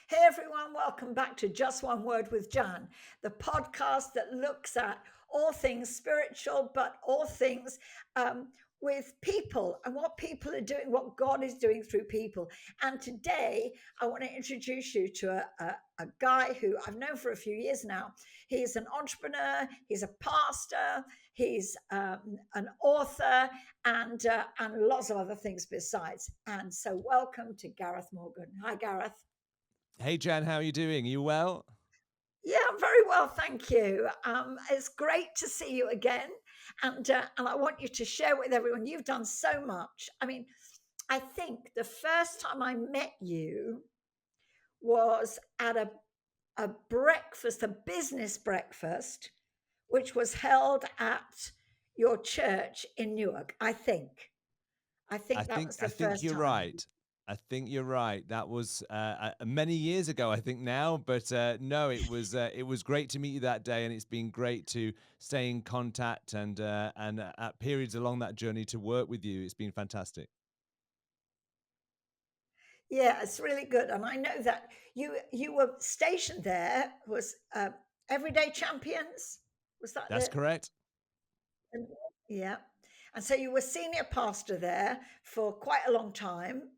Hey everyone, welcome back to Just One Word with Jan, the podcast that looks at all things spiritual, but all things with people and what people are doing, what God is doing through people. And today I want to introduce you to a guy who I've known for a few years now. He's an entrepreneur, he's a pastor, he's an author, and lots of other things besides. And so, welcome to Gareth Morgan. Hi, Gareth. Hey Jan, how are you doing? You well? Yeah, I'm very well, thank you. It's great to see you again, and I want you to share with everyone. You've done so much. I mean, I think the first time I met you was at a breakfast, a business breakfast, which was held at your church in Newark. I think. I I think that think was I the think first you're time. right. I think you're right. That was many years ago, I think now, but no, it was great to meet you that day, and it's been great to stay in contact and at periods along that journey to work with you. It's been fantastic. Yeah, it's really good, and I know that you were stationed there. Was Everyday Champions? Was that That's the? correct. Yeah, and so you were senior pastor there for quite a long time,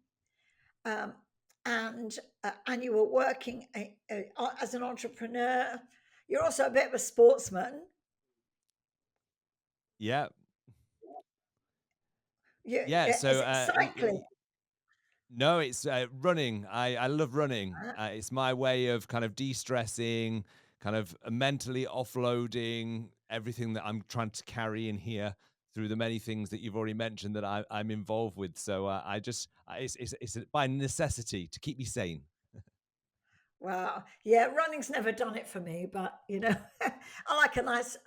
um, and you were working as an entrepreneur. You're also a bit of a sportsman. Yeah, You yeah. is So it cycling? no, it's running. I love running. Uh, It's my way of kind of de-stressing, kind of mentally offloading everything that I'm trying to carry in here through the many things that you've already mentioned that I'm involved with. So it's by necessity to keep me sane. Wow. Yeah, running's never done it for me, but I like a nice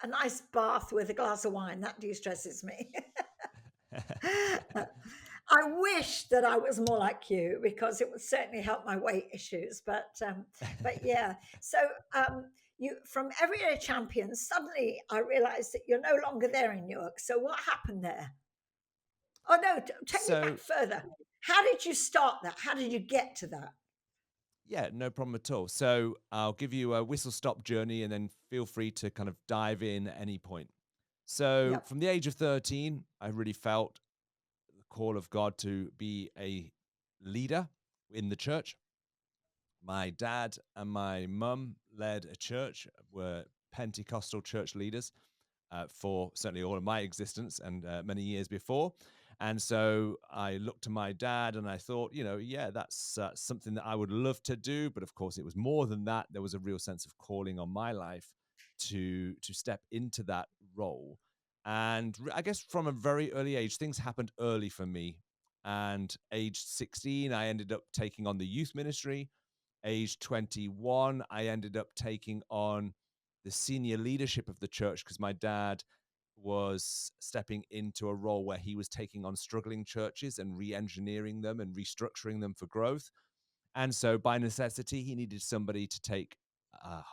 bath with a glass of wine. That de-stresses me. I wish that I was more like you because it would certainly help my weight issues. But yeah. So you from Everyday Champions, suddenly I realized that you're no longer there in Newark. So what happened there? Oh no, take me back So further. How did you start that? How did you get to that? yeah, no problem at all. So I'll give you a whistle stop journey and then feel free to kind of dive in at any point. So Yep. from the age of 13, I really felt the call of God to be a leader in the church. My dad and my mum led a church, were Pentecostal church leaders for certainly all of my existence and many years before. And so I looked to my dad and I thought, yeah, that's something that I would love to do. But of course, it was more than that. There was a real sense of calling on my life to step into that role. And I guess from a very early age, things happened early for me. And age 16, I ended up taking on the youth ministry. Age 21, I ended up taking on the senior leadership of the church because my dad was stepping into a role where he was taking on struggling churches and re-engineering them and restructuring them for growth. And so by necessity, he needed somebody to take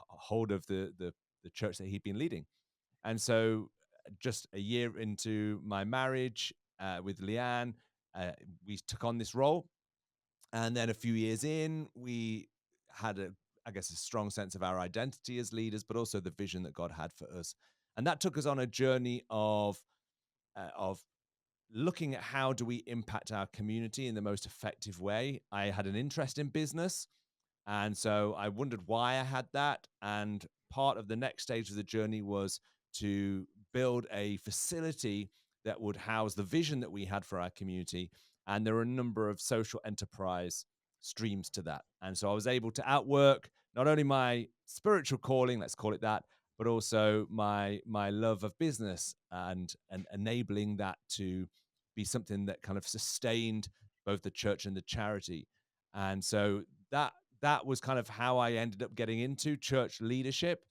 hold of the church that he'd been leading. And so just a year into my marriage with Leanne, uh, we took on this role. And then a few years in, we had I guess, a strong sense of our identity as leaders, but also the vision that God had for us. And that took us on a journey of looking at how do we impact our community in the most effective way. I had an interest in business, and so I wondered why I had that. And part of the next stage of the journey was to build a facility that would house the vision that we had for our community. And there are a number of social enterprise streams to that. And so I was able to outwork not only my spiritual calling, let's call it that, but also my love of business and enabling that to be something that kind of sustained both the church and the charity. And so that that was kind of how I ended up getting into church leadership.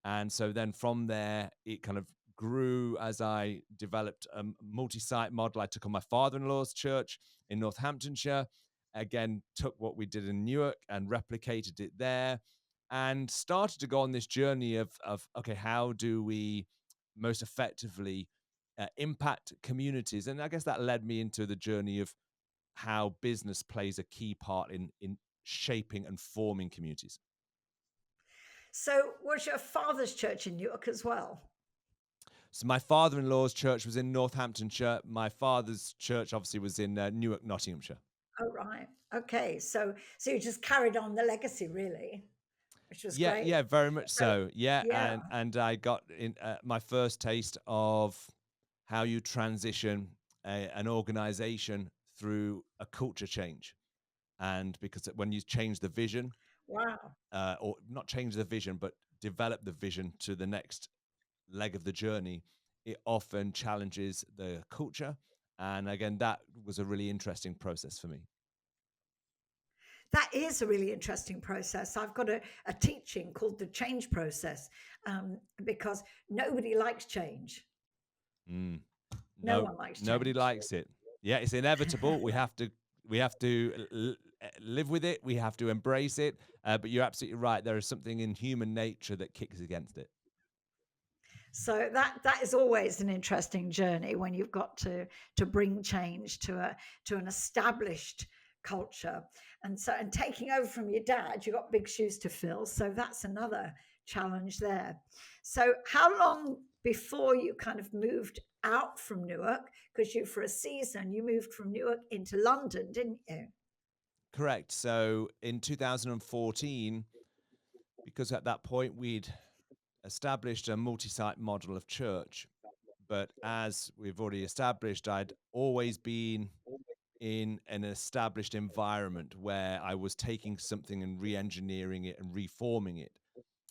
And so then from there, it kind of grew as I developed a multi site model. I took on my father in law's church in Northamptonshire, again, took what we did in Newark and replicated it there, and started to go on this journey of okay, how do we most effectively impact communities? And I guess that led me into the journey of how business plays a key part in shaping and forming communities. So, was your father's church in Newark as well? So my father-in-law's church was in Northamptonshire. My father's church obviously was in Newark, Nottinghamshire. Oh, right. Okay. So you just carried on the legacy, really, which was Yeah, great. yeah, very much So, so. Yeah, yeah. and I got in my first taste of how you transition an organization through a culture change. And because when you change the vision, Wow. or not change the vision, but develop the vision to the next leg of the journey, it often challenges the culture. And again, that was a really interesting process for me. That is a really interesting process. I've got a teaching called the change process because nobody likes change. Mm. No No, one likes nobody change. likes it. Yeah, it's inevitable. We have to live with it. We have to embrace it. But you're absolutely right. There is something in human nature that kicks against it. So that is always an interesting journey when you've got to bring change to an established culture, and taking over from your dad, you've got big shoes to fill. So that's another challenge there. So how long before you kind of moved out from Newark? Because you, for a season, you moved from Newark into London, didn't you? Correct. So in 2014, because at that point we'd established a multi-site model of church, but as we've already established, I'd always been in an established environment where I was taking something and re-engineering it and reforming it.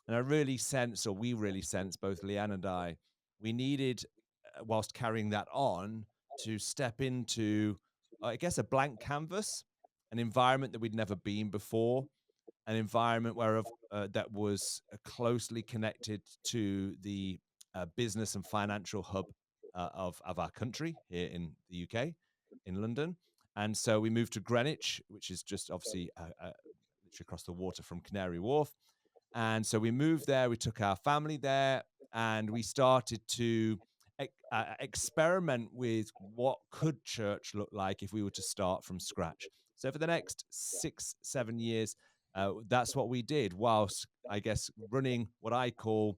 And I really sense, or we really sense, both Leanne and I, we needed, whilst carrying that on, to step into, I guess, a blank canvas, an environment that we'd never been before, an environment that was closely connected to the business and financial hub of our country here in the UK, in London. And so we moved to Greenwich, which is just obviously literally across the water from Canary Wharf. And so we moved there, we took our family there, and we started to experiment with what could church look like if we were to start from scratch. So for the next 6, 7 years, that's what we did, whilst I guess running what I call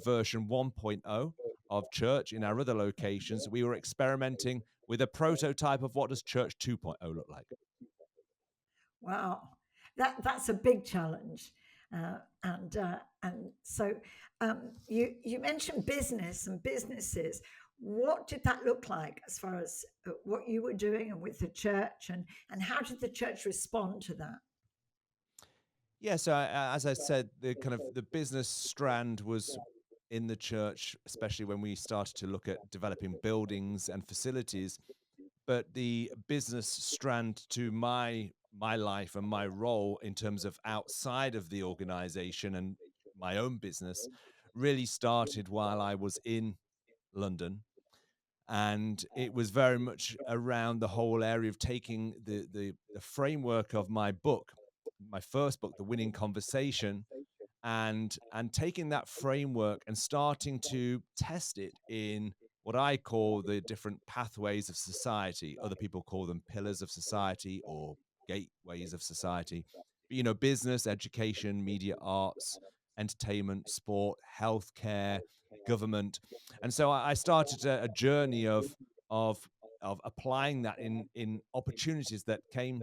version 1.0 of church in our other locations. We were experimenting with a prototype of what does church 2.0 look like. Wow, that's a big challenge, and so you mentioned business and businesses. What did that look like as far as what you were doing and with the church, and how did the church respond to that? Yeah, so as I said, the kind of the business strand was in the church, especially when we started to look at developing buildings and facilities. But the business strand to my life and my role in terms of outside of the organization and my own business really started while I was in London, and it was very much around the whole area of taking the framework of my book, my first book, The Winning Conversation, and taking that framework and starting to test it in what I call the different pathways of society. Other people call them pillars of society or gateways of society. But, business, education, media, arts, entertainment, sport, healthcare, government. And so I started a journey of of applying that in opportunities that came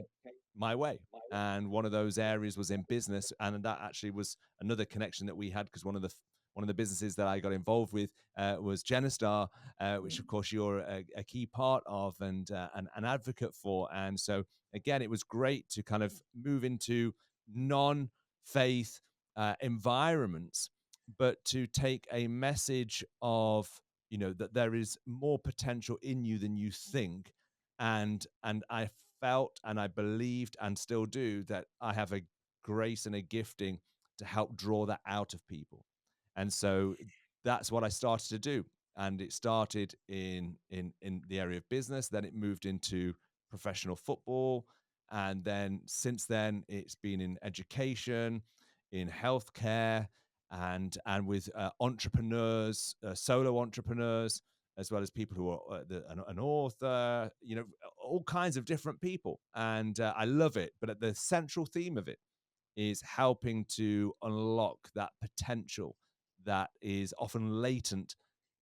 my way. And one of those areas was in business, and that actually was another connection that we had, because one of the businesses that I got involved with was Genistar, which of course you're a key part of and an advocate for. And so again, it was great to kind of move into non-faith environments, but to take a message of that there is more potential in you than you think, and I felt and I believed and still do that I have a grace and a gifting to help draw that out of people. And so that's what I started to do. And it started in the area of business, then it moved into professional football, and then since then it's been in education, in healthcare, and with entrepreneurs, solo entrepreneurs, as well as people who are an author, all kinds of different people, and I love it. But the central theme of it is helping to unlock that potential that is often latent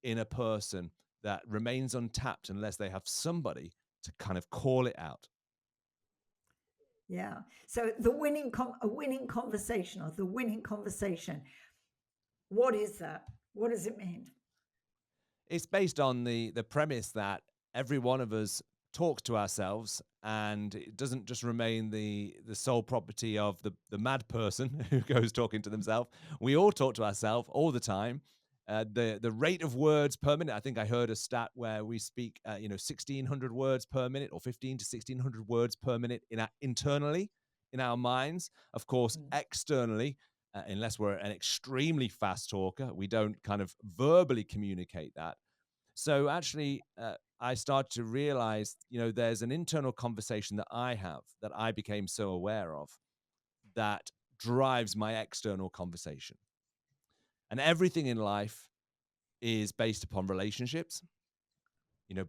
in a person that remains untapped unless they have somebody to kind of call it out. Yeah. So the a winning conversation, or the winning conversation. What is that? What does it mean? It's based on the premise that every one of us talks to ourselves, and it doesn't just remain the sole property of the mad person who goes talking to themselves. We all talk to ourselves all the time. The rate of words per minute. I think I heard a stat where we speak 1,600 words per minute, or 15 to 1,600 words per minute internally in our minds. Of course, Mm. externally, unless we're an extremely fast talker, we don't kind of verbally communicate that. So actually, I started to realize, there's an internal conversation that I have that I became so aware of that drives my external conversation. And everything in life is based upon relationships.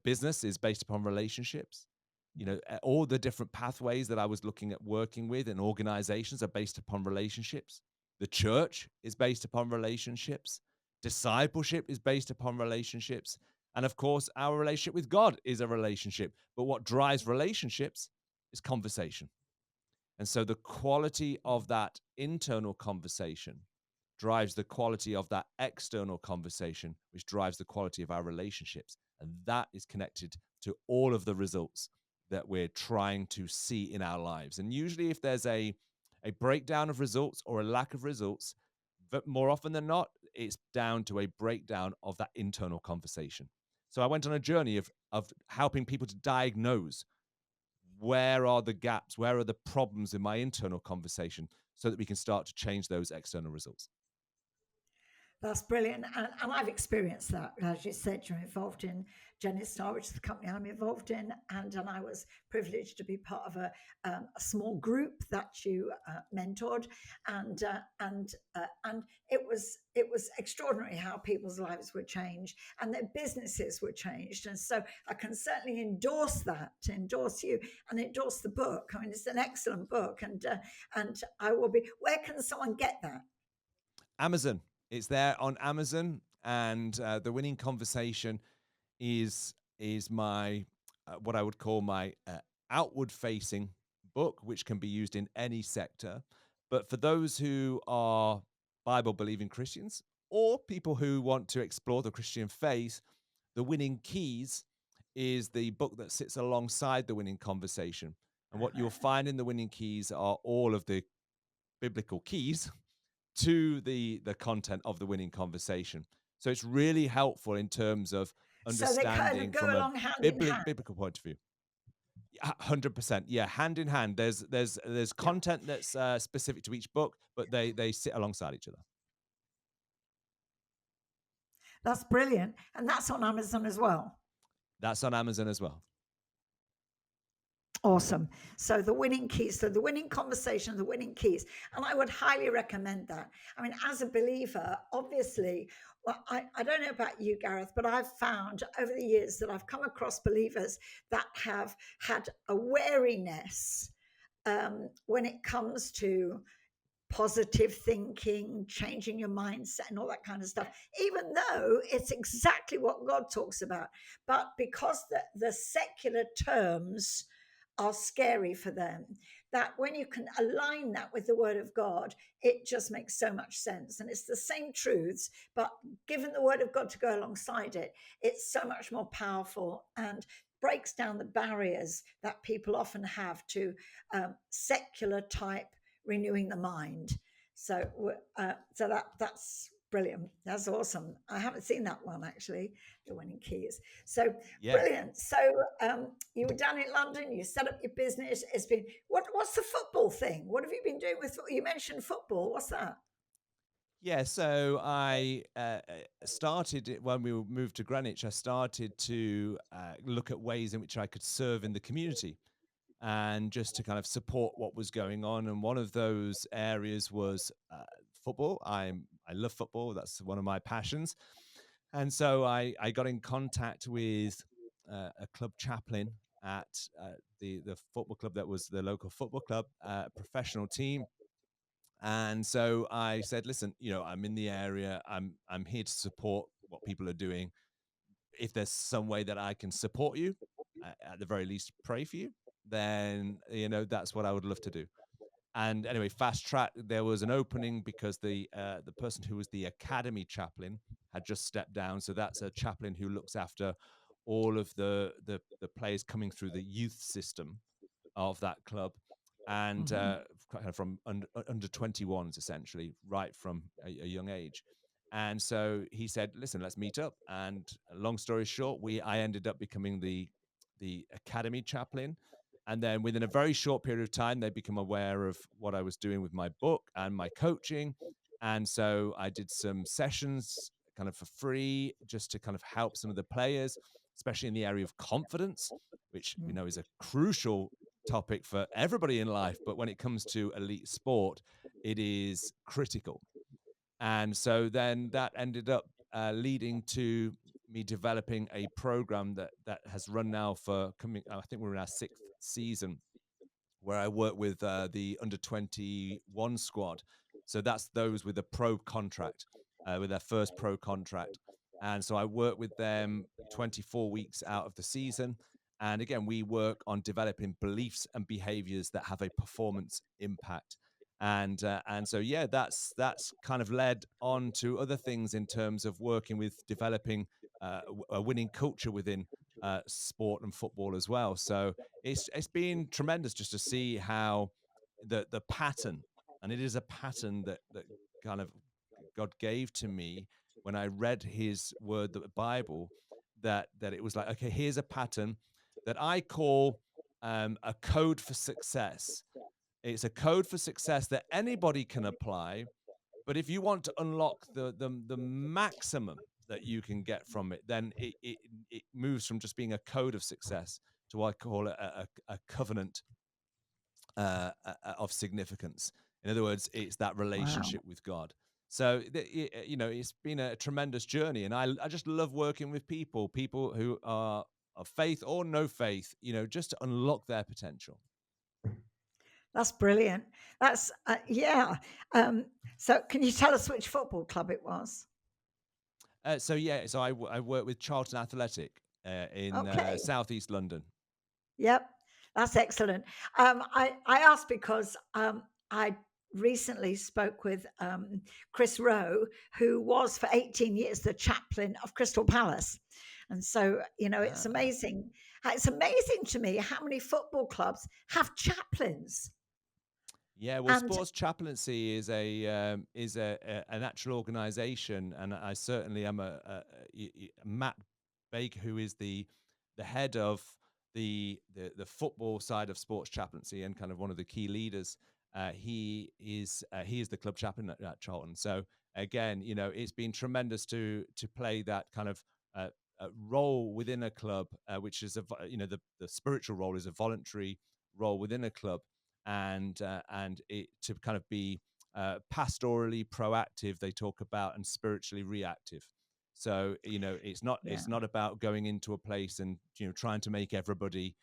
Business is based upon relationships. All the different pathways that I was looking at working with in organizations are based upon relationships. The church is based upon relationships. Discipleship is based upon relationships. And of course, our relationship with God is a relationship. But what drives relationships is conversation. And so the quality of that internal conversation drives the quality of that external conversation, which drives the quality of our relationships. And that is connected to all of the results that we're trying to see in our lives. And usually, if there's a breakdown of results or a lack of results, but more often than not, it's down to a breakdown of that internal conversation. So I went on a journey of helping people to diagnose where are the gaps, where are the problems in my internal conversation, so that we can start to change those external results. That's brilliant. And I've experienced that. As you said, you're involved in Jenny's Star, which is the company I'm involved in. And I was privileged to be part of a small group that you mentored. And it was extraordinary how people's lives were changed and their businesses were changed. And so I can certainly endorse that, endorse you, and endorse the book. I mean, it's an excellent book. And I will be, where can someone get that? Amazon. It's there on Amazon, and the winning conversation is my what I would call my outward facing book, which can be used in any sector. But for those who are Bible believing Christians or people who want to explore the Christian faith, the winning keys is the book that sits alongside the winning conversation. And what you'll find in the winning keys are all of the biblical keys to the content of the winning conversation. So it's really helpful in terms of So they kind of understanding go from a along hand in hand. biblical point of view. 100%, yeah, hand in hand. There's Yeah, content that's specific to each book, but they sit alongside each other. that's brilliant. And that's on Amazon as well. That's on Amazon as well. Awesome. So the winning keys, so the winning conversation, the winning keys. And I would highly recommend that. I mean, as a believer, obviously, well, I don't know about you, Gareth, but I've found over the years that I've come across believers that have had a wariness when it comes to positive thinking, changing your mindset, and all that kind of stuff, even though it's exactly what God talks about. But because the secular terms are scary for them, that when you can align that with the word of God, it just makes so much sense. And it's the same truths, but given the word of God to go alongside it, it's so much more powerful and breaks down the barriers that people often have to secular type renewing the mind. So that's brilliant. That's awesome. I haven't seen that one actually, the winning keys. So Yeah. brilliant. So you were down in London. You set up your business. It's been what's the football thing? What have you been doing with? You mentioned football. What's that? Yeah, so I started when we moved to Greenwich. I started to look at ways in which I could serve in the community and just to kind of support what was going on. And one of those areas was football. I love football. That's one of my passions. And so I got in contact with a club chaplain at the football club that was the local football club, professional team. And so I said, listen, I'm in the area. I'm here to support what people are doing. If there's some way that I can support you, at the very least, pray for you, then that's what I would love to do. And anyway, fast track, there was an opening because the person who was the academy chaplain had just stepped down. So that's a chaplain who looks after all of the players coming through the youth system of that club, and Hmm. kind of from under 21s, essentially, right from a young age. And so he said, listen, let's meet up. And long story short, I ended up becoming the academy chaplain. And then within a very short period of time, they become aware of what I was doing with my book and my coaching. And so I did some sessions kind of for free, just to kind of help some of the players, especially in the area of confidence, which we know is a crucial topic for everybody in life. But when it comes to elite sport, it is critical. And so then that ended up leading to me developing a program that has run now for coming. I think we're in our 6th season, where I work with the under 21 squad. So that's those with a pro contract, with their first pro contract. And so I work with them 24 weeks out of the season. And again, we work on developing beliefs and behaviors that have a performance impact. And so yeah, that's kind of led on to other things in terms of working with developing a winning culture within sport and football as well. So it's been tremendous just to see how the pattern, and it is a pattern that kind of God gave to me when I read His Word, the Bible, that it was like, okay, here's a pattern that I call a code for success. It's a code for success that anybody can apply, but if you want to unlock the maximum that you can get from it, then it moves from just being a code of success to what I call a covenant of significance. In other words, it's that Wow. relationship with God. So it's been a tremendous journey, and I just love working with people who are of faith or no faith, just to unlock their potential. That's brilliant. That's, yeah. Um, so, can you tell us which football club it was? So I work with Charlton Athletic in Okay. Southeast London. Yep, that's excellent. I asked because I recently spoke with Chris Rowe, who was for 18 years the chaplain of Crystal Palace. And so, it's Ah. amazing. It's amazing to me how many football clubs have chaplains. Yeah, well, And sports chaplaincy is a natural organisation, and I certainly am Matt Baker, who is the head of the football side of sports chaplaincy and kind of one of the key leaders. He is the club chaplain at Charlton. So again, it's been tremendous to play that kind of role within a club, which is the spiritual role is a voluntary role within a club, and it to kind of be pastorally proactive, they talk about, and spiritually reactive. So yeah, it's not about going into a place and trying to make everybody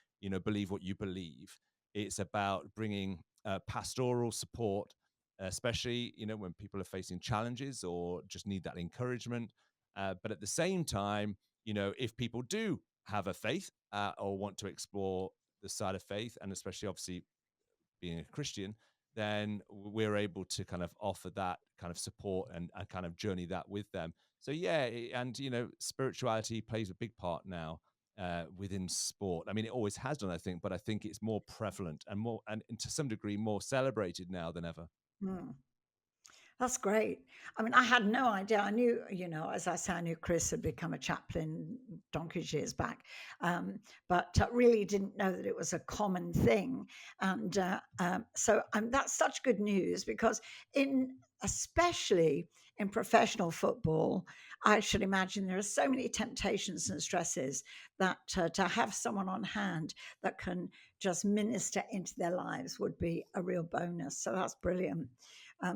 believe what you believe. It's about bringing pastoral support, especially when people are facing challenges or just need that encouragement. But at the same time, if people do have a faith or want to explore the side of faith, and especially obviously being a Christian, then we're able to kind of offer that kind of support and kind of journey that with them. So yeah, and spirituality plays a big part now within sport. I mean, it always has done, I think, but I think it's more prevalent and more, and to some degree, more celebrated now than ever. mm, that's great. I mean, I had no idea. I knew, as I say, I knew Chris had become a chaplain donkey's years back, but really didn't know that it was a common thing. And so that's such good news because, especially in professional football, I should imagine there are so many temptations and stresses that to have someone on hand that can just minister into their lives would be a real bonus. So that's brilliant.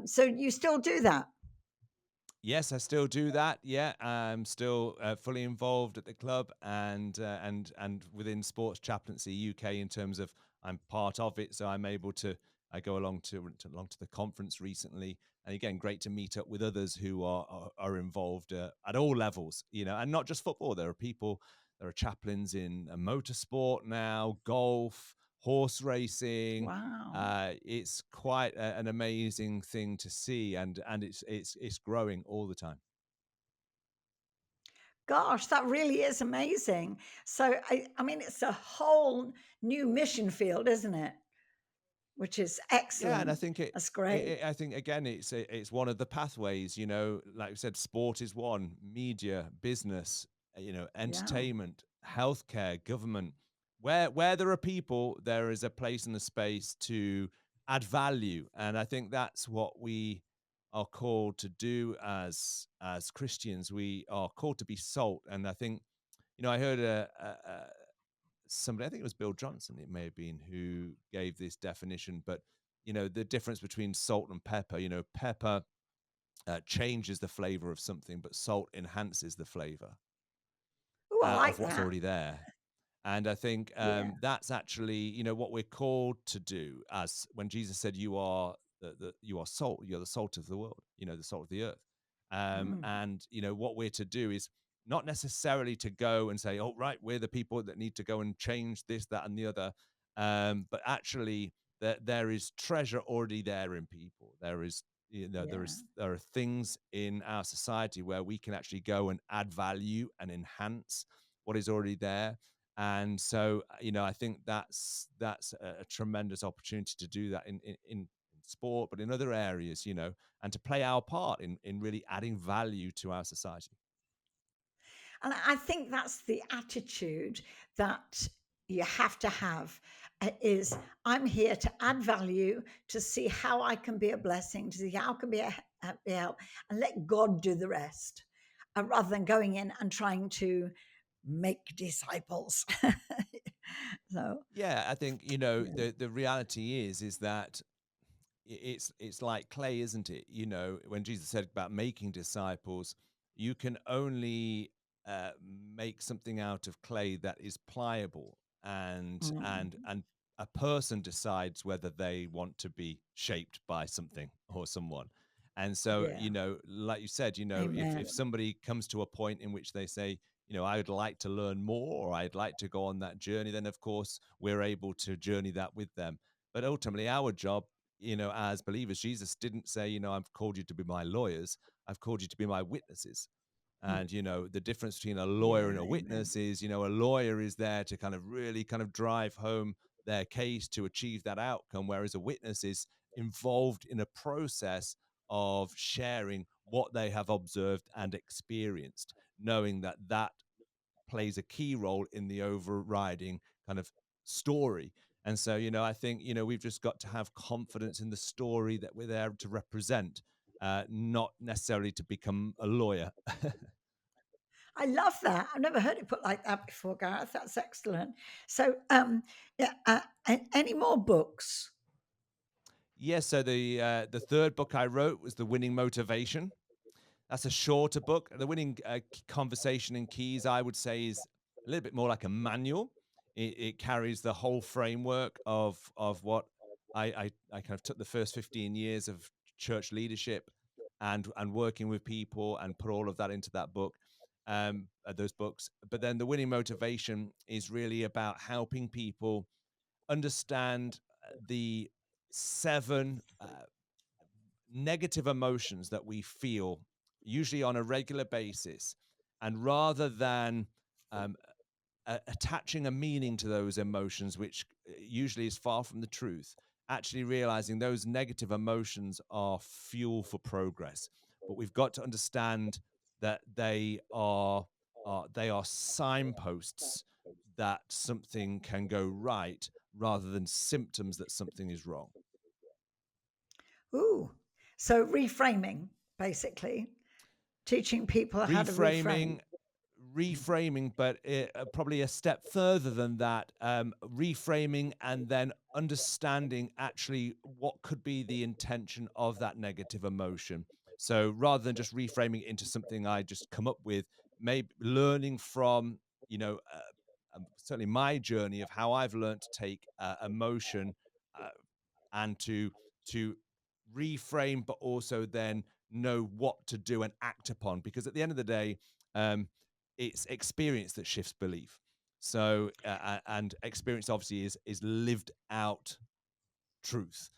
So you still do that? Yes, I still do that. Yeah, I'm still fully involved at the club and within sports chaplaincy UK in terms of I'm part of it, so I'm able to. I go along to the conference recently, and again, great to meet up with others who are involved at all levels, and not just football. There are people, there are chaplains in motorsport now, golf, horse racing. Wow. It's quite an amazing thing to see, and it's growing all the time. Gosh, that really is amazing. So, I mean, it's a whole new mission field, isn't it? Which is Yeah, and I excellent. think That's great. I think again, it's one of the pathways. Like I said, sport is one, media, business, Yeah. entertainment, healthcare, government. Where there are people, there is a place and a space to add value, and I think that's what we are called to do as Christians. We are called to be salt, and I think I heard somebody, I think it was Bill Johnson, it may have been, who gave this definition, but the difference between salt and pepper, pepper changes the flavor of something, but salt enhances the flavor Oh, I of like what's that. already there. And I think Yeah. that's actually, what we're called to do. As when Jesus said, "You are you are salt. You're the salt of the world. The salt of the earth." Mm, And what we're to do is not necessarily to go and say, "Oh, right, we're the people that need to go and change this, that, and the other," but actually that there is treasure already there in people. There is, yeah. there are things in our society where we can actually go and add value and enhance what is already there. And so, I think that's a tremendous opportunity to do that in sport, but in other areas, and to play our part in really adding value to our society. And I think that's the attitude that you have to have is I'm here to add value, to see how I can be a blessing, to see how I can be a help, and let God do the rest, rather than going in and trying to make disciples. So, Yeah, I think yeah. the reality is that it's like clay, isn't it? When Jesus said about making disciples, you can only uh, make something out of clay that is pliable, and and Mm, and a person decides whether they want to be shaped by something or someone. And so, yeah. like you said, if Amen. somebody comes to a point in which they say, I would like to learn more, or I'd like to go on that journey, then of course we're able to journey that with them. But ultimately, our job, as believers, Jesus didn't say, I've called you to be my lawyers, I've called you to be my witnesses. Mm, And, the difference between a lawyer and yeah. a Amen. witness is, a lawyer is there to kind of really kind of drive home their case to achieve that outcome, whereas a witness is involved in a process of sharing what they have observed and experienced, knowing that that plays a key role in the overriding kind of story. And so, I think, we've just got to have confidence in the story that we're there to represent, not necessarily to become a lawyer. I love that. I've never heard it put like that before, Gareth. That's excellent. So, yeah, any more books? Yes. So the third book I wrote was The Winning Motivation. That's a shorter book. The Winning Conversation and Keys, I would say, is a little bit more like a manual. It carries the whole framework of what I kind of took the first 15 years of church leadership and working with people and put all of that into that book, those books. But then the Winning Motivation is really about helping people understand the seven negative emotions that we feel usually on a regular basis, and rather than um, attaching a meaning to those emotions, which usually is far from the truth, actually realizing those negative emotions are fuel for progress. But we've got to understand that they are signposts that something can go right rather than symptoms that something is wrong. Ooh, so reframing, basically, teaching people how to reframe. Reframing, reframing, but probably a step further than that, reframing and then understanding actually what could be the intention of that negative emotion. So rather than just reframing it into something I just come up with, maybe learning from, certainly my journey of how I've learned to take emotion, uh, and to reframe, but also then know what to do and act upon. Because at the end of the day, um, it's experience that shifts belief. So, and experience obviously is lived out truth.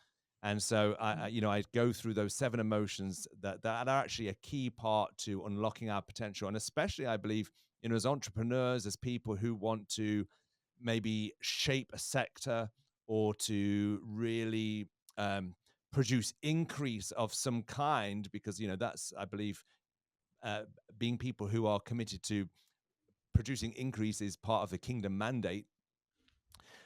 And so I go through those seven emotions that are actually a key part to unlocking our potential. And especially I believe, as entrepreneurs, as people who want to maybe shape a sector or to really um, produce increase of some kind, because that's, I believe, uh, being people who are committed to producing increase is part of the kingdom mandate.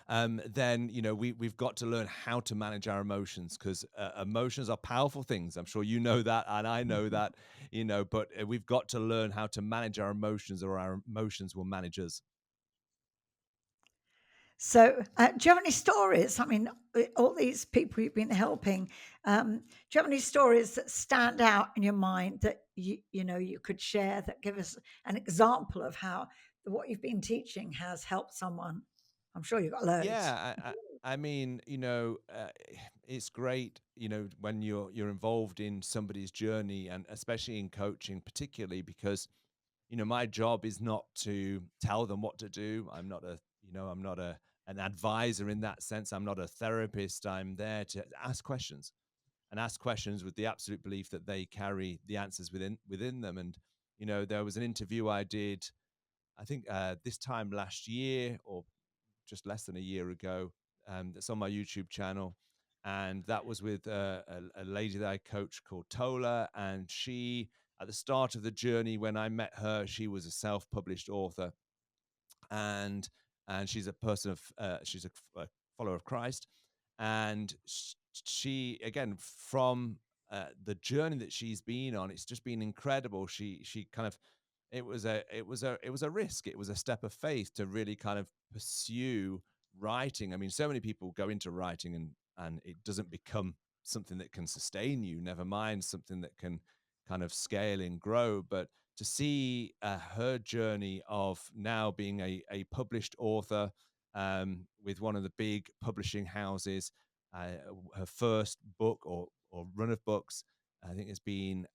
Then we've got to learn how to manage our emotions, because emotions are powerful things. I'm sure you know that, and I know Mhm. that. But we've got to learn how to manage our emotions, or our emotions will manage us. So, do you have any stories? I mean, all these people you've been helping, do you have any stories that stand out in your mind that you could share, that give us an example of how what you've been teaching has helped someone? I'm sure you've got loads. Yeah, I mean, it's great, when you're involved in somebody's journey, and especially in coaching, particularly because my job is not to tell them what to do. I'm not an advisor in that sense. I'm not a therapist. I'm there to ask questions, and ask questions with the absolute belief that they carry the answers within them. And there was an interview I did, I think this time last year, or just less than a year ago, that's on my YouTube channel. And that was with a lady that I coach called Tola. And she, at the start of the journey, when I met her, she was a self-published author, and she's a person of she's a follower of Christ. And she, again, from the journey that she's been on, it's just been incredible. She kind of, it was a risk. It was a step of faith to really kind of pursue writing. I mean, so many people go into writing, and it doesn't become something that can sustain you, never mind something that can kind of scale and grow. But to see her journey of now being a published author, with one of the big publishing houses, uh, her first book, or run of books, I think, has been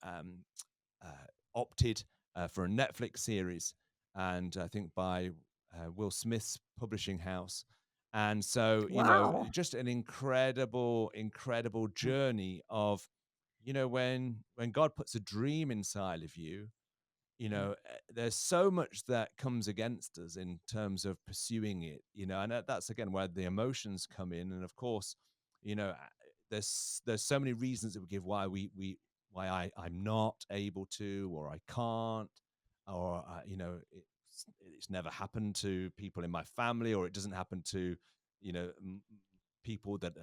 opted for a Netflix series, and I think by Will Smith's publishing house. And so, Wow. just an incredible, incredible journey of, when God puts a dream inside of you, there's so much that comes against us in terms of pursuing it, and that's again where the emotions come in. And of course, there's so many reasons that we give why why I'm not able to, or I can't, or it's never happened to people in my family, or it doesn't happen to people that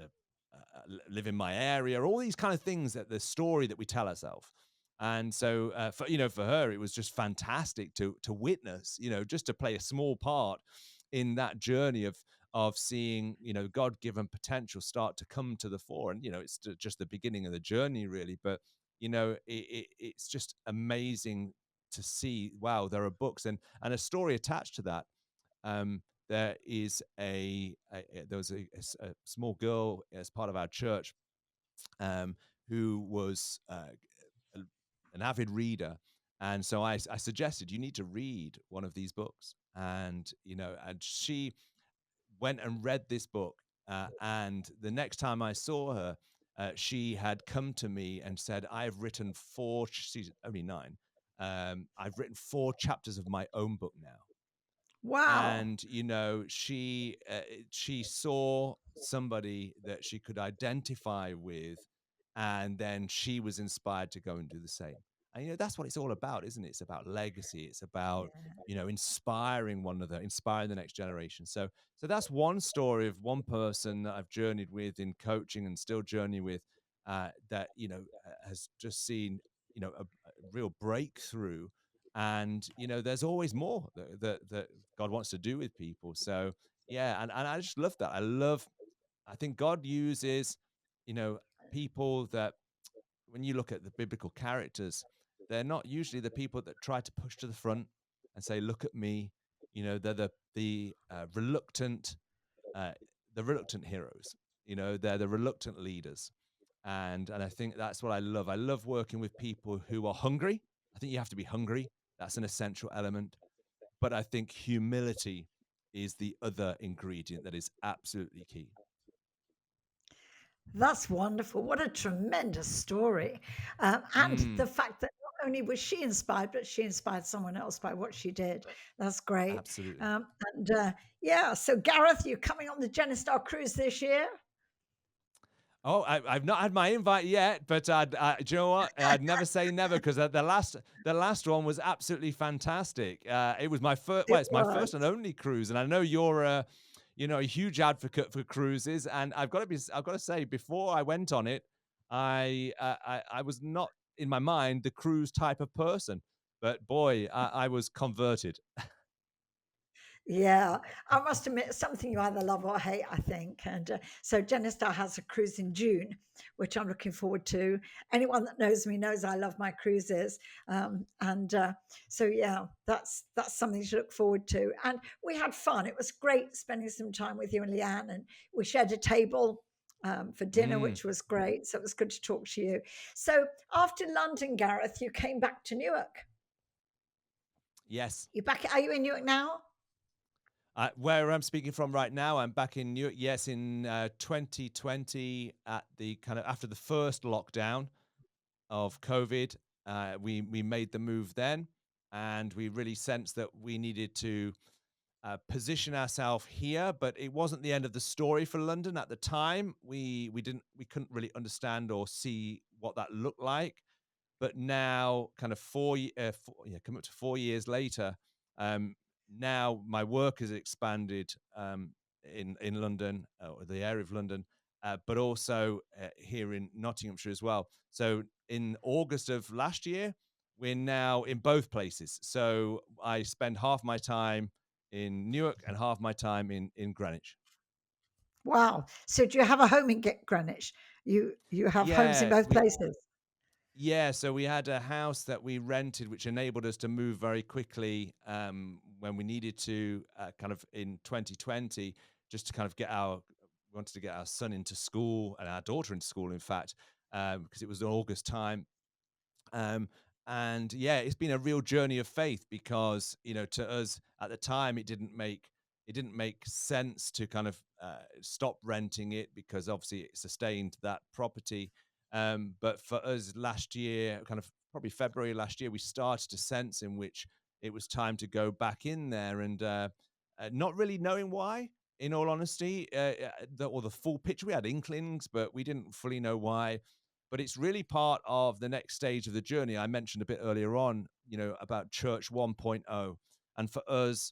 live in my area, all these kind of things, that the story that we tell ourselves. And so, for her, it was just fantastic to witness, just to play a small part in that journey of seeing, God given potential start to come to the fore. And it's just the beginning of the journey, really. But it's just amazing to see. Wow, there are books and a story attached to that. There is there was a small girl as part of our church, um, who was an avid reader. And so I suggested, you need to read one of these books. And, and she went and read this book. And the next time I saw her, she had come to me and said, I've written she's only 9. I've written 4 chapters of my own book now. Wow. And she saw somebody that she could identify with, and then she was inspired to go and do the same. And that's what it's all about, isn't it? It's about legacy. It's about Yeah. inspiring one another, inspiring the next generation. So that's one story of one person that I've journeyed with in coaching, and still journey with, that has just seen a real breakthrough. And there's always more that God wants to do with people. So yeah, and I just love that. I think God uses, people that when you look at the biblical characters, they're not usually the people that try to push to the front and say, "Look at me." They're uh, the reluctant heroes. They're the reluctant leaders, and I think that's what I love. I love working with people who are hungry. I think you have to be hungry. That's an essential element. But I think humility is the other ingredient that is absolutely key. That's wonderful. What a tremendous story. And the Mm, fact that not only was she inspired, but she inspired someone else by what she did. That's great. absolutely. And yeah, so Gareth, you're coming on the Genistar cruise this year? Oh, I've not had my invite yet, but do you know what? I'd never say never, because the last one was absolutely fantastic. It was my first, It well, it's my first and was. only cruise, and I know you're a huge advocate for cruises, and I've got to say, before I went on it, I was not in my mind the cruise type of person, but boy, I was converted. Yeah, I must admit, something you either love or hate, I think. And so Genistar has a cruise in June, which I'm looking forward to. Anyone that knows me knows I love my cruises, and so yeah, that's something to look forward to. And we had fun. It was great spending some time with you and Leanne, and we shared a table. For dinner, Mm, which was great. So it was good to talk to you. So after London, Gareth, you came back to Newark. yes. You back? Are you in Newark now? Where I'm speaking from right now, I'm back in New York. Yes, in 2020, at the kind of after the first lockdown of COVID, we made the move then, and we really sensed that we needed to position ourselves here. But it wasn't the end of the story for London at the time. We couldn't really understand or see what that looked like. But now, kind of coming up to 4 years later, um, now my work has expanded in London, or the area of London, but also here in Nottinghamshire as well. So in August of last year, we're now in both places. So I spend half my time in Newark and half my time in Greenwich. Wow. So do you have a home in Greenwich? You have homes in Yeah, both we places. Yeah, so we had a house that we rented, which enabled us to move very quickly when we needed to, kind of in 2020, just to kind of we wanted to get our son into school and our daughter into school, in fact, because it was an August time. Um, and yeah, it's been a real journey of faith, because to us at the time it didn't make sense to kind of stop renting it, because obviously it sustained that property. But for us last year, kind of probably February last year, we started to sense in which it was time to go back in there, and not really knowing why. In all honesty, or the full picture, we had inklings, but we didn't fully know why. But it's really part of the next stage of the journey. I mentioned a bit earlier on, about Church 1.0. And for us,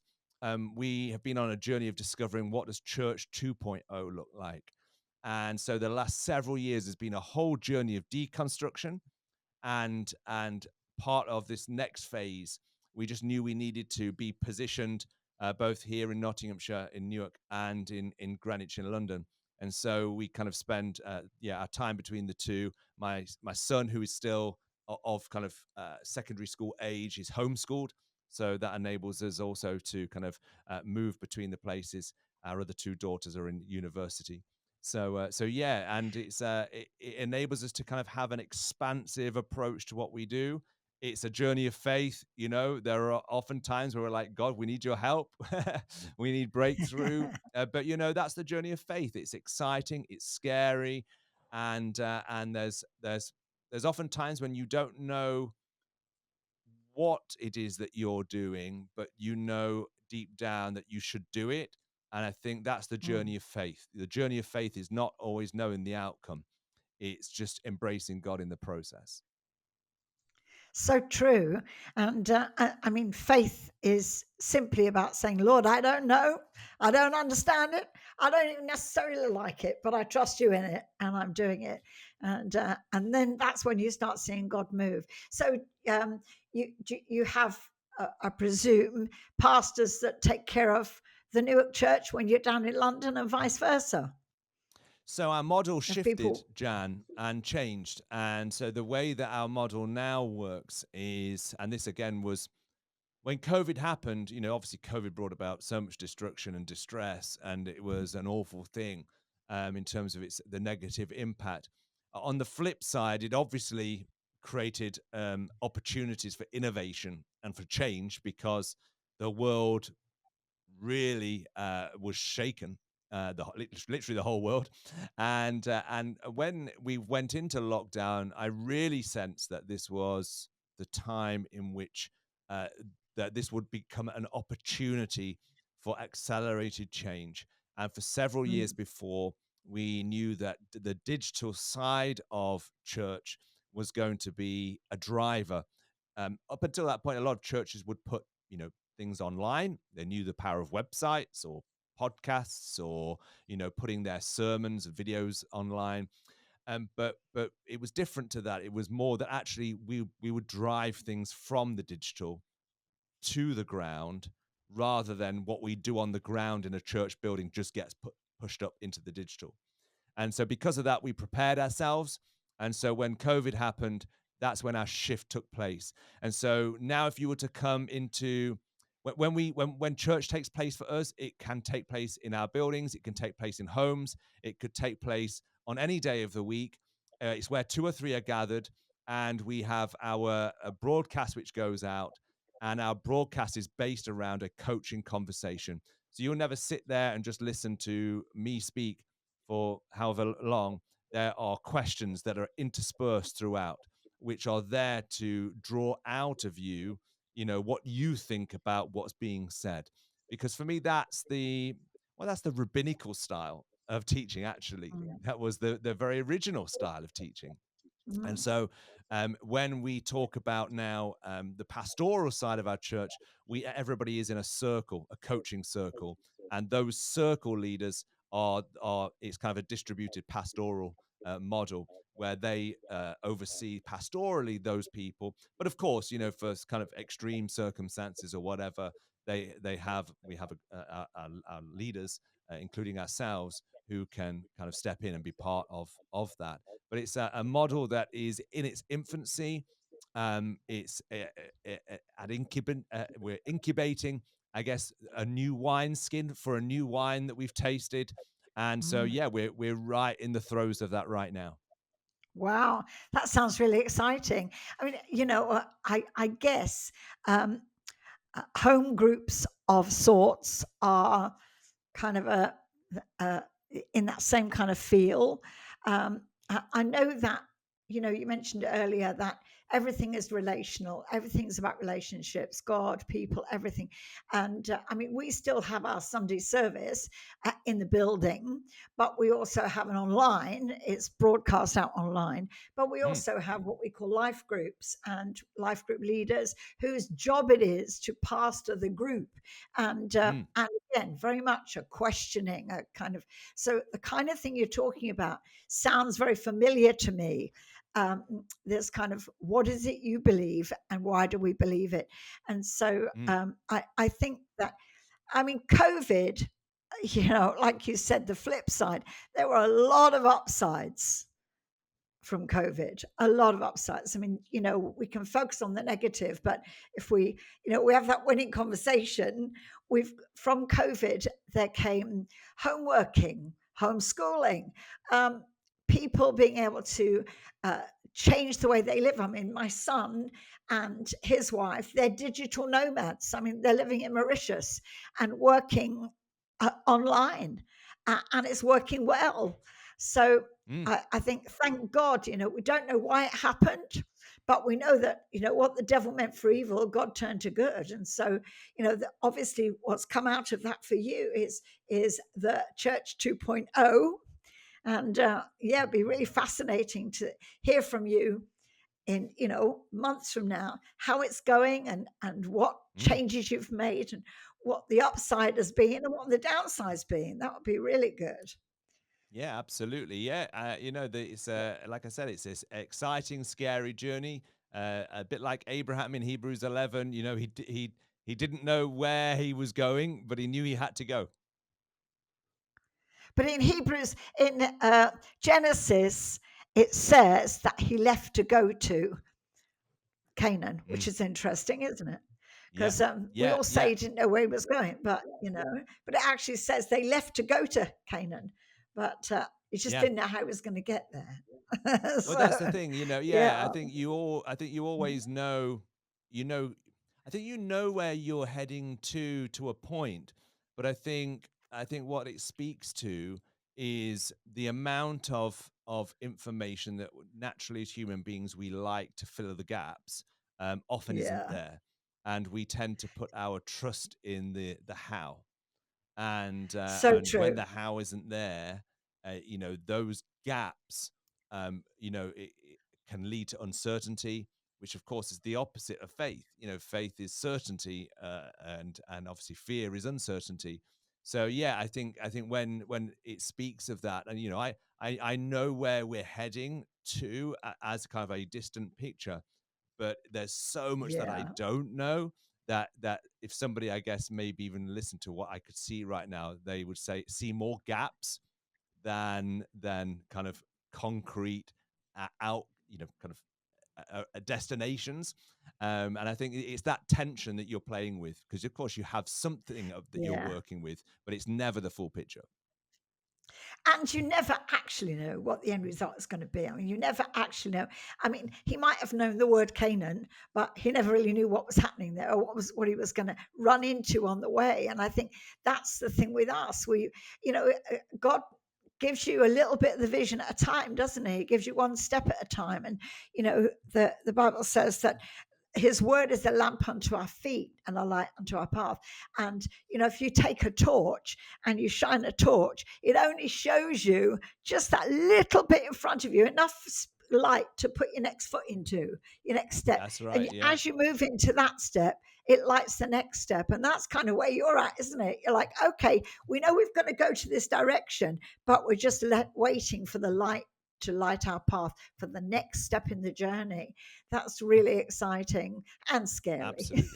we have been on a journey of discovering, what does Church 2.0 look like. And so the last several years has been a whole journey of deconstruction, and part of this next phase, we just knew we needed to be positioned, both here in Nottinghamshire, in Newark, and in Greenwich, in London. And so we kind of spend our time between the two. My son, who is still of kind of secondary school age, is homeschooled, so that enables us also to kind of move between the places. Our other two daughters are in university. So yeah, and it enables us to kind of have an expansive approach to what we do. It's a journey of faith. There are often times where we're like, God, we need your help. We need breakthrough. But that's the journey of faith. It's exciting. It's scary, and there's often times when you don't know what it is that you're doing, but deep down that you should do it. And I think that's the Mm. journey of faith. The journey of faith is not always knowing the outcome, it's just embracing God in the process. So true. And I mean, faith is simply about saying, Lord, I don't know. I don't understand it. I don't even necessarily like it, but I trust you in it and I'm doing it. And then that's when you start seeing God move. So you have, I presume, pastors that take care of the Newark church when you're down in London and vice versa. So our model If shifted, people, Jan, and changed. And so the way that our model now works is, and this again was when COVID happened, obviously COVID brought about so much destruction and distress, and it was an awful thing in terms of the negative impact. On the flip side, it obviously created opportunities for innovation and for change because the world really was shaken. Literally the whole world, and when we went into lockdown, I really sensed that this was the time in which uh, that this would become an opportunity for accelerated change. And for several years mm, before, we knew that the digital side of church was going to be a driver. Up until that point, a lot of churches would put, things online. They knew the power of websites or podcasts or, putting their sermons and videos online. But it was different to that. It was more that actually we would drive things from the digital to the ground rather than what we do on the ground in a church building just gets pushed up into the digital. And so because of that, we prepared ourselves. And so when COVID happened, that's when our shift took place. And so now if you were to come into when church takes place for us, it can take place in our buildings, it can take place in homes, it could take place on any day of the week. It's where two or three are gathered, and we have our broadcast which goes out, and our broadcast is based around a coaching conversation. So you'll never sit there and just listen to me speak for however long. There are questions that are interspersed throughout, which are there to draw out of you, what you think about what's being said. Because for me, that's the rabbinical style of teaching. Actually, mm, that was the very original style of teaching. And mm, so, when we talk about now the pastoral side of our church, everybody is in a circle, a coaching circle, and those circle leaders are it's kind of a distributed pastoral model where they oversee pastorally those people. But of course, for kind of extreme circumstances or whatever, we have our leaders, including ourselves, who can kind of step in and be part of that. But it's a model that is in its infancy. It's at we're incubating, I guess, a new wine skin for a new wine that we've tasted, and so mm. yeah, we're right in the throes of that right now. Wow, that sounds really exciting. I mean, I guess um, home groups of sorts are kind of a in that same kind of feel. I know that you mentioned earlier that everything is relational, everything's about relationships, God, people, everything. And I mean, we still have our Sunday service in the building, but we also have an online. It's broadcast out online, but we Mm, also have what we call life groups and life group leaders whose job it is to pastor the group. And again, very much a questioning, a kind of, so the kind of thing you're talking about sounds very familiar to me. This kind of, what is it you believe and why do we believe it? And so mm, I think that, I mean, COVID, like you said, the flip side, there were a lot of upsides from COVID, a lot of upsides. I mean, we can focus on the negative, but if we have that winning conversation, from COVID, there came homeworking, homeschooling, um, people being able to uh, change the way they live. I mean, my son and his wife, they're digital nomads. I mean, they're living in Mauritius and working online, and it's working well. So mm. I think, thank God, we don't know why it happened, but we know that, what the devil meant for evil, God turned to good. And so, obviously what's come out of that for you is the church 2.0. And yeah, it'd be really fascinating to hear from you in, months from now, how it's going and what Mm. changes you've made and what the upside has been and what the downside's been. That would be really good. Yeah, absolutely. Yeah, it's like I said, it's this exciting, scary journey. A bit like Abraham in Hebrews 11. He didn't know where he was going, but he knew he had to go. But in Hebrews, in Genesis, it says that he left to go to Canaan, which Mm. is interesting, isn't it? Yeah. Because we Yeah. all say Yeah. he didn't know where he was going, but but it actually says they left to go to Canaan, but he just Yeah. didn't know how he was going to get there. Well, that's So, the thing, yeah, yeah, I think you always know, you know, I think you know where you're heading to a point, but I think what it speaks to is the amount of information that naturally as human beings we like to fill the gaps, often isn't yeah, there, and we tend to put our trust in the how. so And when true. the how isn't there, those gaps, it can lead to uncertainty, which of course is the opposite of faith. Faith is certainty, and obviously fear is uncertainty. So yeah, I think when it speaks of that, and I know where we're heading to, as kind of a distant picture, but there's so much that I Yeah, don't know, that if somebody, I guess, maybe even listen to what I could see right now, they would say see more gaps than kind of concrete, out, kind of destinations. And I think it's that tension that you're playing with, because of course you have something that you're yeah. working with, but it's never the full picture. And you never actually know what the end result is going to be. I mean, you never actually know. I mean, he might have known the word Canaan, but he never really knew what was happening there or what he was going to run into on the way. And I think that's the thing with us. God gives you a little bit of the vision at a time, doesn't he? He gives you one step at a time. And the Bible says that his word is a lamp unto our feet and a light unto our path. And if you take a torch and you shine a torch, it only shows you just that little bit in front of you, enough light to put your next foot into, your next step. That's And right. Yeah. as you move into that step, it lights the next step. And that's kind of where you're at, isn't it? You're like, okay, we know we've got to go to this direction, but we're just waiting for the light to light our path for the next step in the journey. That's really exciting and scary. Absolutely.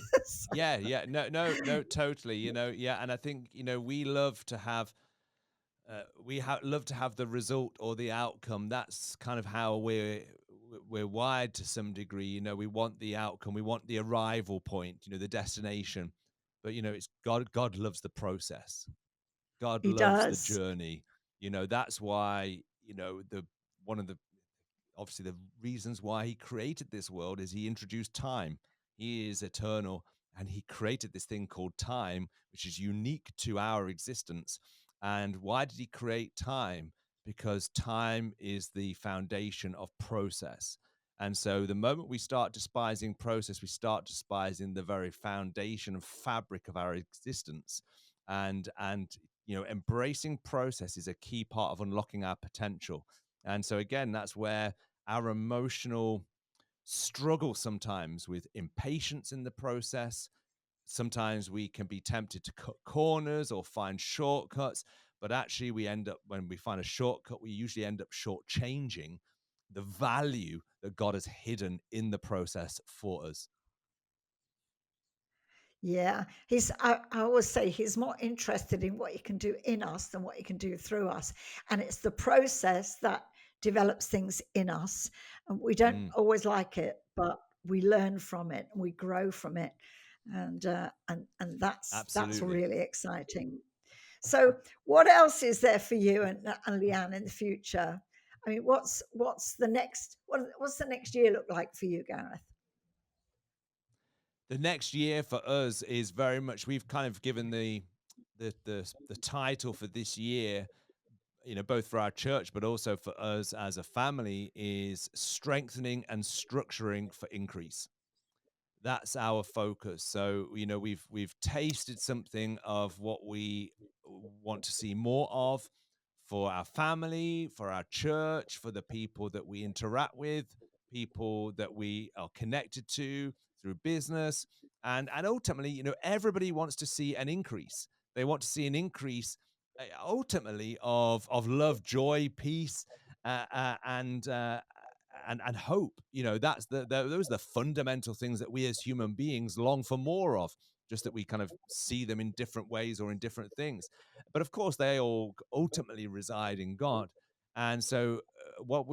Yeah, yeah. No, no, no, totally. Yeah. And I think, we love to have love to have the result or the outcome. That's kind of how we're wired to some degree. We want the outcome, we want the arrival point, the destination. But it's God loves the process. God He loves the does. journey. That's why, the one of the obviously the reasons why he created this world is he introduced time. He is eternal, and he created this thing called time, which is unique to our existence. And why did he create time? Because time is the foundation of process. And so the moment we start despising process, we start despising the very foundation and fabric of our existence. And embracing process is a key part of unlocking our potential. And so again, that's where our emotional struggle sometimes with impatience in the process. Sometimes we can be tempted to cut corners or find shortcuts, but actually, when we find a shortcut, we usually end up shortchanging the value that God has hidden in the process for us. Yeah, I always say he's more interested in what he can do in us than what he can do through us. And it's the process that develops things in us. And we don't Mm, always like it, but we learn from it and we grow from it. And that's absolutely. really exciting. So what else is there for you and Leanne in the future? I mean, what's the next year look like for you, Gareth? The next year for us is very much, we've kind of given the title for this year, both for our church, but also for us as a family, is strengthening and structuring for increase. That's our focus. So, we've tasted something of what we want to see more of for our family, for our church, for the people that we interact with, people that we are connected to through business. And ultimately, everybody wants to see an increase. They want to see an increase, ultimately, of love, joy, peace, and hope. Those are the fundamental things that we as human beings long for more of. just that we kind of see them in different ways or in different things. But of course, they all ultimately reside in God. And so, what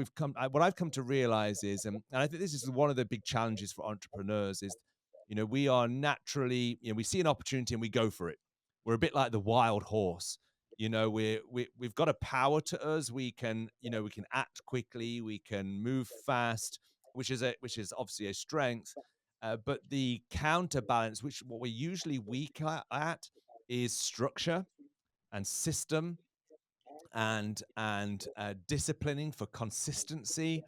I've come to realize is, and I think this is one of the big challenges for entrepreneurs is, we are naturally, we see an opportunity and we go for it. We're a bit like the wild horse. We've got a power to us. We can, we can act quickly. We can move fast, which is obviously a strength. But the counterbalance, which what we're usually weak at, is structure and system and disciplining for consistency.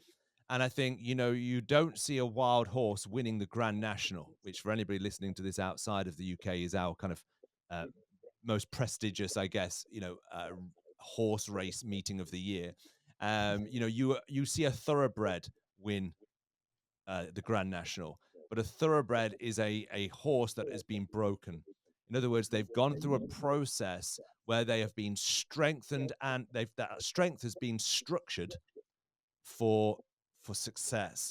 And I think, you don't see a wild horse winning the Grand National, which for anybody listening to this outside of the UK is our kind of uh, most prestigious, I guess, horse race meeting of the year. You see a thoroughbred win the Grand National, but a thoroughbred is a horse that has been broken. In other words, they've gone through a process where they have been strengthened, and that strength has been structured for success.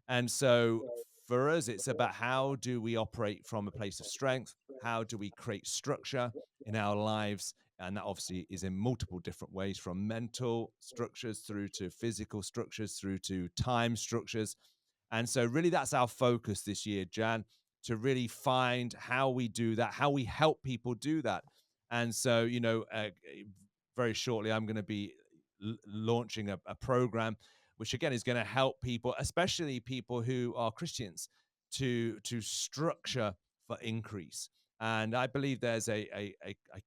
And so for us, it's about how do we operate from a place of strength? How do we create structure in our lives? And that obviously is in multiple different ways, from mental structures through to physical structures through to time structures. And so really that's our focus this year, Jan, to really find how we do that, how we help people do that. And so, very shortly, I'm going to be launching a program, which again is going to help people, especially people who are Christians, to structure for increase. And I believe there's a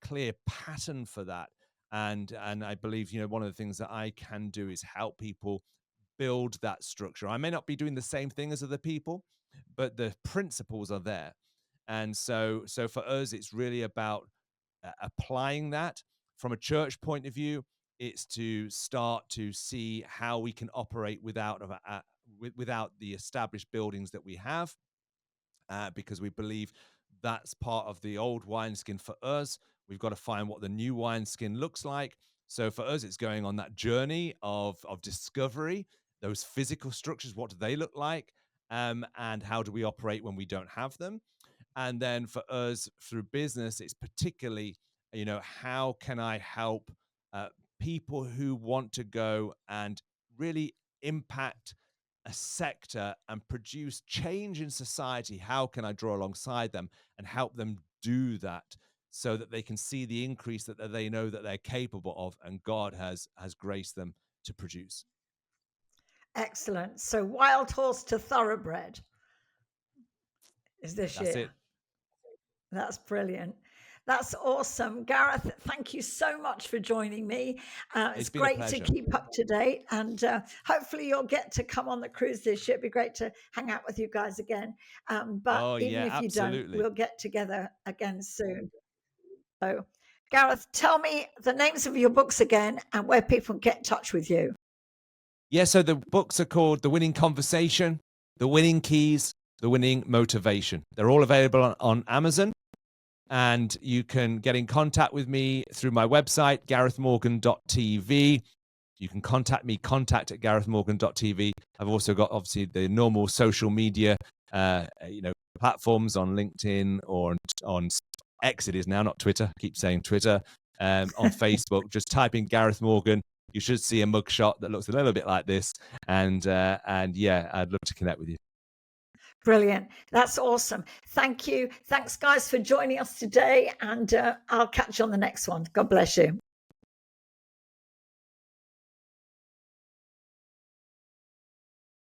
clear pattern for that. And I believe, one of the things that I can do is help people build that structure. I may not be doing the same thing as other people, but the principles are there. And so for us, it's really about applying that. From a church point of view, it's to start to see how we can operate without the established buildings that we have, because we believe that's part of the old wineskin for us. We've got to find what the new wineskin looks like. So for us, it's going on that journey of discovery. Those physical structures, what do they look like? And how do we operate when we don't have them? And then for us through business, it's particularly, how can I help people who want to go and really impact a sector and produce change in society? How can I draw alongside them and help them do that so that they can see the increase that they know that they're capable of and God has graced them to produce? Excellent. So wild horse to thoroughbred is this That's year. it. That's brilliant. That's awesome. Gareth, thank you so much for joining me. It's been a great to pleasure. keep up to date. And hopefully you'll get to come on the cruise this year. It'd be great to hang out with you guys again. But even if you don't, we'll get together again soon. So, Gareth, tell me the names of your books again and where people get in touch with you. Yeah, so the books are called The Winning Conversation, The Winning Keys, The Winning Motivation. They're all available on Amazon. And you can get in contact with me through my website, garethmorgan.tv. You can contact me, contact@garethmorgan.tv. I've also got, obviously, the normal social media, platforms on LinkedIn or on X it is now, not Twitter. I keep saying Twitter. On Facebook, just type in Gareth Morgan. You should see a mugshot that looks a little bit like this. And yeah, I'd love to connect with you. Brilliant. That's awesome. Thank you. Thanks, guys, for joining us today. And I'll catch you on the next one. God bless you.